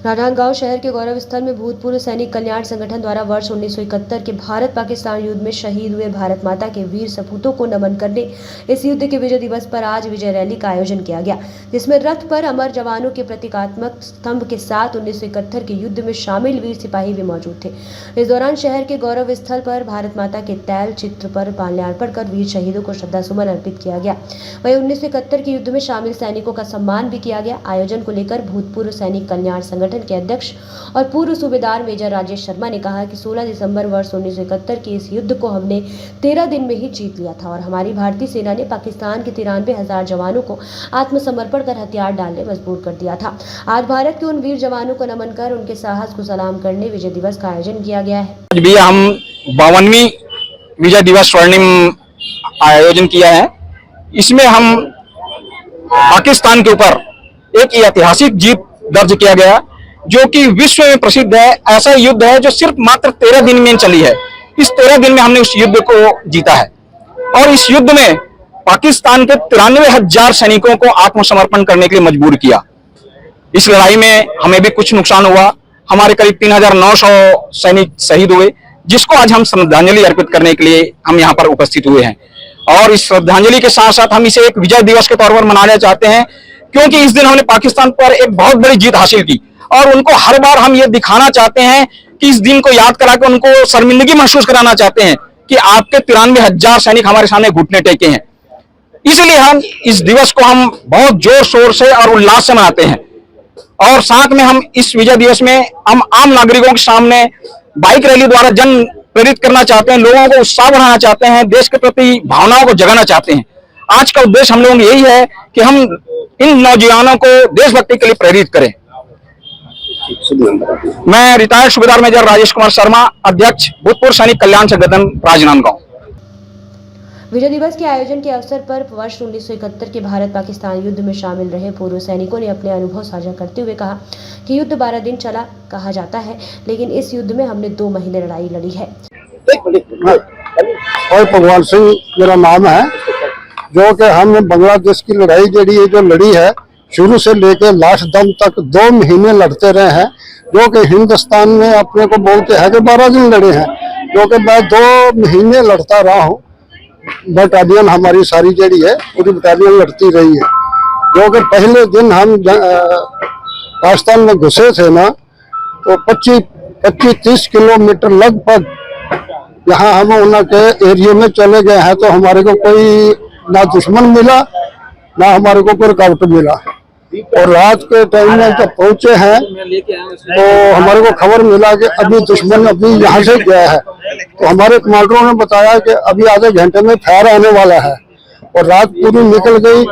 राजनांदगांव शहर के गौरव स्थल में भूतपूर्व सैनिक कल्याण संगठन द्वारा वर्ष 1971 के भारत पाकिस्तान युद्ध में शहीद हुए भारत माता के वीर सपूतों को नमन करने इस युद्ध के विजय दिवस पर आज विजय रैली का आयोजन किया गया, जिसमें रथ पर अमर जवानों के प्रतीकात्मक स्तंभ के साथ 1971 के युद्ध में शामिल वीर सिपाही भी मौजूद थे। इस दौरान शहर के गौरव स्थल पर भारत माता के तैल चित्र पर माल्यार्पण कर वीर शहीदों को श्रद्धासुमन अर्पित किया गया। वहीं 1971 के युद्ध में शामिल सैनिकों का सम्मान भी किया गया। आयोजन को लेकर भूतपूर्व सैनिक कल्याण संगठन के अध्यक्ष और पूर्व सूबेदार मेजर राजेश शर्मा ने कहा कि 16 दिसंबर वर्ष 1971 के इस युद्ध को हमने 13 दिन में ही जीत लिया था और हमारी भारतीय सेना ने पाकिस्तान के 93,000 जवानों को आत्मसमर्पण कर हथियार डालने मजबूर कर दिया था। आज भारत के उन वीर जवानों को नमन कर उनके साहस को सलाम करने विजय दिवस का आयोजन किया गया है। आज भी हम 52वीं विजय दिवस स्वर्णिम आयोजन किया है। इसमें हम पाकिस्तान के ऊपर एक ऐतिहासिक जीत दर्ज किया गया जो कि विश्व में प्रसिद्ध है। ऐसा युद्ध है जो सिर्फ मात्र 13 दिन में चली है। इस 13 दिन में हमने उस युद्ध को जीता है और इस युद्ध में पाकिस्तान के 93,000 सैनिकों को आत्मसमर्पण करने के लिए मजबूर किया। इस लड़ाई में हमें भी कुछ नुकसान हुआ। हमारे करीब 3,900 सैनिक शहीद हुए, जिसको आज हम श्रद्धांजलि अर्पित करने के लिए हम यहाँ पर उपस्थित हुए हैं। और इस श्रद्धांजलि के साथ साथ हम इसे एक विजय दिवस के तौर पर मनाना चाहते हैं, क्योंकि इस दिन हमने पाकिस्तान पर एक बहुत बड़ी जीत हासिल की और उनको हर बार हम ये दिखाना चाहते हैं कि इस दिन को याद करा के उनको शर्मिंदगी महसूस कराना चाहते हैं कि आपके 93,000 सैनिक हमारे सामने घुटने टेके हैं। इसलिए हम इस दिवस को हम बहुत जोर शोर से और उल्लास से मनाते हैं। और साथ में हम इस विजय दिवस में हम आम नागरिकों के सामने बाइक रैली द्वारा जन प्रेरित करना चाहते हैं, लोगों को उत्साह बढ़ाना चाहते हैं, देश के प्रति भावनाओं को जगाना चाहते हैं। आज का उद्देश्य हम लोगों का यही है कि हम इन नौजवानों को देशभक्ति के लिए प्रेरित करें। मैं रिटायर्ड सूबेदार मेजर राजेश कुमार शर्मा, अध्यक्ष भूतपूर्व सैनिक कल्याण संगठन राजनांदगांव। विजय दिवस के आयोजन के अवसर पर वर्ष 1971 के भारत पाकिस्तान युद्ध में शामिल रहे पूर्व सैनिकों ने अपने अनुभव साझा करते हुए कहा कि युद्ध 12 दिन चला कहा जाता है, लेकिन इस युद्ध में हमने 2 महीने लड़ाई लड़ी है। और भगवान सिंह मेरा नाम है, जो कि हम बांग्लादेश की लड़ाई जो लड़ी है शुरू से लेकर लास्ट दम तक 2 महीने लड़ते रहे हैं, जो कि हिंदुस्तान में अपने को बोलते हैं कि 12 दिन लड़े हैं, जो कि मैं 2 महीने लड़ता रहा हूँ। बटालियन हमारी सारी है पूरी बटालियन लड़ती रही है। जो कि पहले दिन हम पाकिस्तान में घुसे थे ना, तो 25-30 किलोमीटर लगभग यहाँ हम उनके एरिया में चले गए हैं, तो हमारे को कोई ना दुश्मन मिला ना हमारे को कोई रुकावट मिला। और रात के टाइम में जब पहुंचे हैं तो हमारे को खबर मिला कि अभी दुश्मन अभी यहाँ से गया है, तो हमारे कमांडरों ने बताया कि अभी आधे घंटे में फायर आने वाला है। और रात पूरी निकल गई,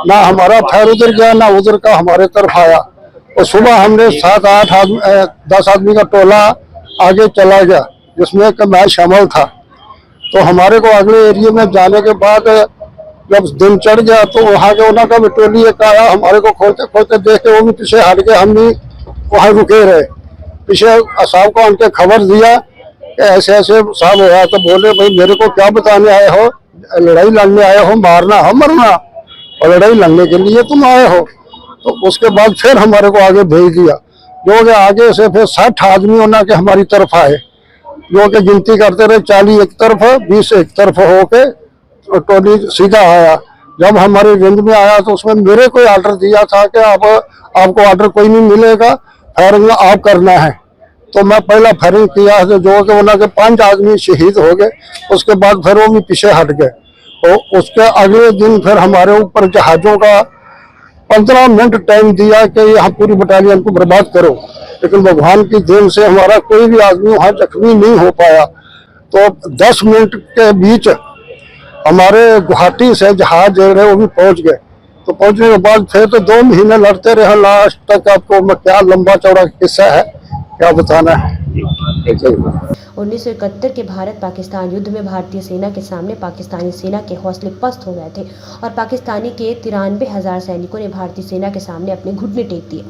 ना हमारा फायर उधर गया ना उधर का हमारे तरफ आया। और सुबह हमने 7-8 आदमी 10 आदमी का टोला आगे चला गया, जिसमें कि मैं शामिल था। तो हमारे को अगले एरिया में जाने के बाद जब दिन चढ़ गया तो वहाँ के उन्होंने का टोली एक आया, हमारे को खोलते खोलते देख के वो भी पीछे हट गए, हम भी वहाँ रुके रहे। पीछे साहब को उनके खबर दिया कि ऐसे ऐसे साहब हुआ, तो बोले भाई मेरे को क्या बताने आए हो, लड़ाई लड़ने आए हो, मारना हो मरना, और लड़ाई लड़ने के लिए तुम आए हो। तो उसके बाद फिर हमारे को आगे भेज दिया, जो कि आगे से फिर 60 आदमी उन्होंने के हमारी तरफ आए, जो कि गिनती करते रहे 40 एक तरफ 20 एक तरफ होके टोली सीधा आया। जब हमारे रेंज में आया तो उसमें मेरे को ऑर्डर दिया था कि आपको ऑर्डर कोई नहीं मिलेगा, फायरिंग आप करना है। तो मैं पहला फायरिंग किया, जो कि उन्होंने 5 आदमी शहीद हो गए। उसके बाद फिर वो भी पीछे हट गए। तो उसके अगले दिन फिर हमारे ऊपर जहाजों का 15 मिनट टाइम दिया कि यहाँ पूरी बटालियन को बर्बाद करो, लेकिन भगवान की देन से हमारा कोई भी आदमी वहाँ जख्मी नहीं हो पाया। तो 10 मिनट के बीच हमारे गुवाहाटी से जहाज जो है वो भी पहुंच गए। तो पहुंचने के बाद फिर तो 2 महीने लड़ते रहे लास्ट तक। आपको मैं क्या लंबा चौड़ा किस्सा है क्या बताना है। 1971 के भारत पाकिस्तान युद्ध में भारतीय सेना के सामने पाकिस्तानी सेना के हौसले पस्त हो गए थे और पाकिस्तानी के 93,000 सैनिकों ने भारतीय सेना के सामने अपने घुटने टेक दिए।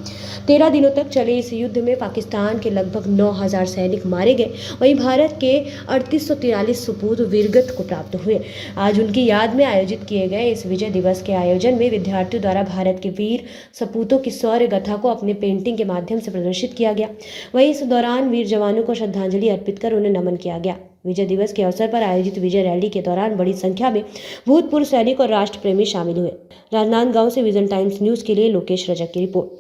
13 दिनों तक चले इस युद्ध में पाकिस्तान के लगभग 9,000 सैनिक मारे गए, वहीं भारत के 3843 सपूत वीरगति को प्राप्त हुए। आज उनकी याद में आयोजित किए गए इस विजय दिवस के आयोजन में विद्यार्थियों द्वारा भारत के वीर सपूतों की शौर्य गाथा को अपने पेंटिंग के माध्यम से प्रदर्शित किया गया। वहीं इस दौरान वीर जवानों को श्रद्धांजलि अर्पित कर उन्हें नमन किया गया। विजय दिवस के अवसर पर आयोजित विजय रैली के दौरान बड़ी संख्या में भूतपूर्व सैनिक और राष्ट्र प्रेमी शामिल हुए। राजनांदगांव से विजन टाइम्स न्यूज के लिए लोकेश रजक की रिपोर्ट।